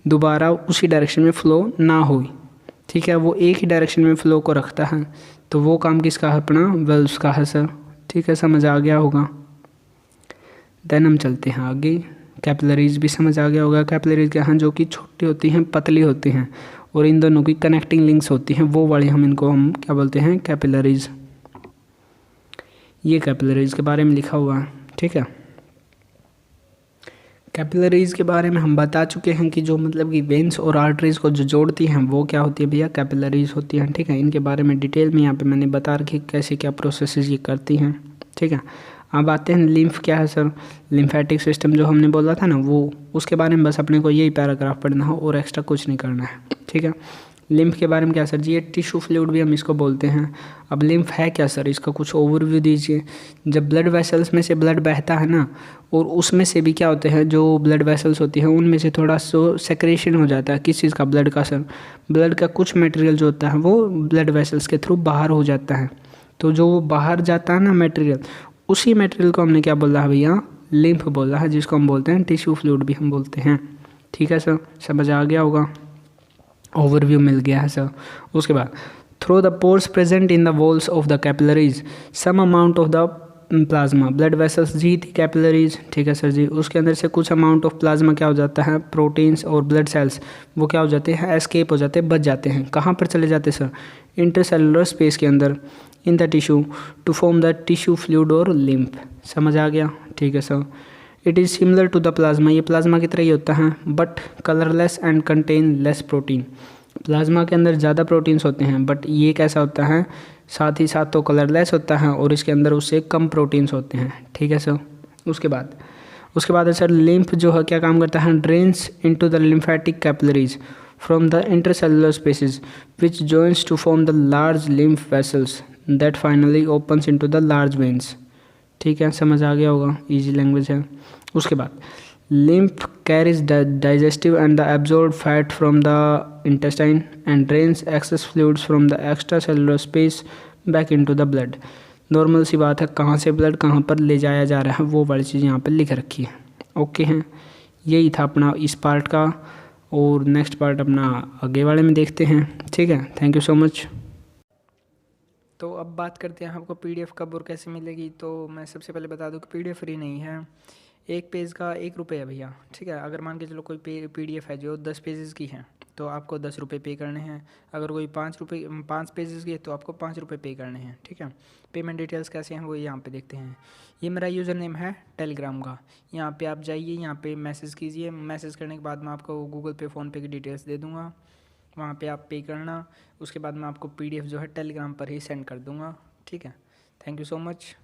दोबारा उसी डायरेक्शन में फ़्लो ना हो। ठीक है, वो एक ही डायरेक्शन में फ़्लो को रखता है। तो वो काम किसका है, अपना वेल्व्स का है सर। ठीक है, समझ आ गया होगा। देन हम चलते हैं आगे। कैपिलरीज भी समझ आ गया होगा। कैपिलरीज क्या हैं, जो कि छोटी होती हैं, पतली होती हैं, और इन दोनों की कनेक्टिंग लिंक्स होती हैं, वो वाली हम क्या बोलते हैं, कैपिलरीज। ये कैपिलरीज के बारे में लिखा हुआ है। ठीक है, कैपिलरीज के बारे में हम बता चुके हैं कि जो मतलब कि वेन्स और आर्टरीज को जो जोड़ती हैं वो क्या होती है भैया, कैपिलरीज होती हैं। ठीक है, इनके बारे में डिटेल में यहाँ पे मैंने बता रखी कैसे क्या प्रोसेसेस ये करती हैं। ठीक है, अब आते हैं लिम्फ क्या है सर। लिम्फेटिक सिस्टम जो हमने बोला था ना, वो उसके बारे में बस अपने को यही पैराग्राफ पढ़ना हो और एक्स्ट्रा कुछ नहीं करना है। ठीक है, लिम्फ के बारे में क्या सर जी, ये टिश्यू फ्लूइड भी हम इसको बोलते हैं। अब लिम्फ है क्या सर, इसका कुछ ओवरव्यू दीजिए। जब ब्लड वेसल्स में से ब्लड बहता है ना, और उसमें से भी क्या होते हैं, जो ब्लड वेसल्स होती हैं उनमें से थोड़ा सा सेक्रेशन हो जाता है, किस चीज़ का, ब्लड का सर। ब्लड का कुछ मटेरियल जो होता है वो ब्लड वेसल्स के थ्रू बाहर हो जाता है। तो जो वो बाहर जाता है ना मटेरियल, उसी मटेरियल को हमने क्या बोला है भैया, लिम्फ बोला है, जिसको हम बोलते हैं टिश्यू फ्लूइड भी हम बोलते हैं। ठीक है सर, समझ आ गया होगा, ओवरव्यू मिल गया है सर। उसके बाद through the pores present in the walls of the capillaries some amount of the plasma blood vessels जी थी कैपिलरीज। ठीक है सर जी, उसके अंदर से कुछ अमाउंट ऑफ प्लाज्मा क्या हो जाता है, प्रोटीन्स और ब्लड सेल्स वो क्या हो जाते हैं, एस्केप हो जाते हैं, बच जाते हैं। कहाँ पर चले जाते हैं सर, इंटरसेलुलर स्पेस के अंदर in the tissue to form the tissue fluid और लिम्फ। समझ आ गया। ठीक है sir, it is similar to the plasma, ये प्लाज्मा की तरह ही होता है, but colourless and contain less protein. Plasma के अंदर ज़्यादा प्रोटीन्स होते हैं, बट ये कैसा होता है, साथ ही साथ तो कलरलेस होता है और इसके अंदर उससे कम प्रोटीन्स होते हैं। ठीक है सर, उसके बाद है सर लिम्फ जो है क्या काम करता है, drains into the lymphatic capillaries from the intercellular spaces which joins to form the large lymph vessels that finally opens into the large veins. ठीक है, समझ आ गया होगा, इजी लैंग्वेज है। उसके बाद lymph carries digestive and the absorb fat from the intestine and drains excess fluids from the extracellular space back into the blood. Normal सी बात है, कहाँ से ब्लड कहाँ पर ले जाया जा रहा है वो वाली चीज़ यहाँ पर लिख रखी है। ओके हैं, यही था अपना इस पार्ट का, और नेक्स्ट पार्ट अपना आगे वाले में देखते हैं। ठीक है, थैंक यू सो मच। तो अब बात करते हैं आपको पीडीएफ कब और कैसे मिलेगी। तो मैं सबसे पहले बता दूं कि पीडीएफ फ्री नहीं है, एक पेज का 1 रुपये है भैया। ठीक है, अगर मान के चलो कोई पीडीएफ है जो 10 पेजेस की है तो आपको 10 रुपये पे करने हैं। अगर कोई 5 पेजेस की है तो आपको 5 रुपये पे करने हैं। ठीक है, पेमेंट डिटेल्स कैसे हैं वो यहाँ पे देखते हैं। ये मेरा यूज़र नेम है टेलीग्राम का, यहाँ पे आप जाइए, यहाँ पे मैसेज कीजिए। मैसेज करने के बाद मैं आपको गूगल पे, फ़ोनपे की डिटेल्स दे दूँगा, वहाँ पे आप पे करना। उसके बाद मैं आपको पीडीएफ जो है टेलीग्राम पर ही सेंड कर दूँगा। ठीक है, थैंक यू सो मच।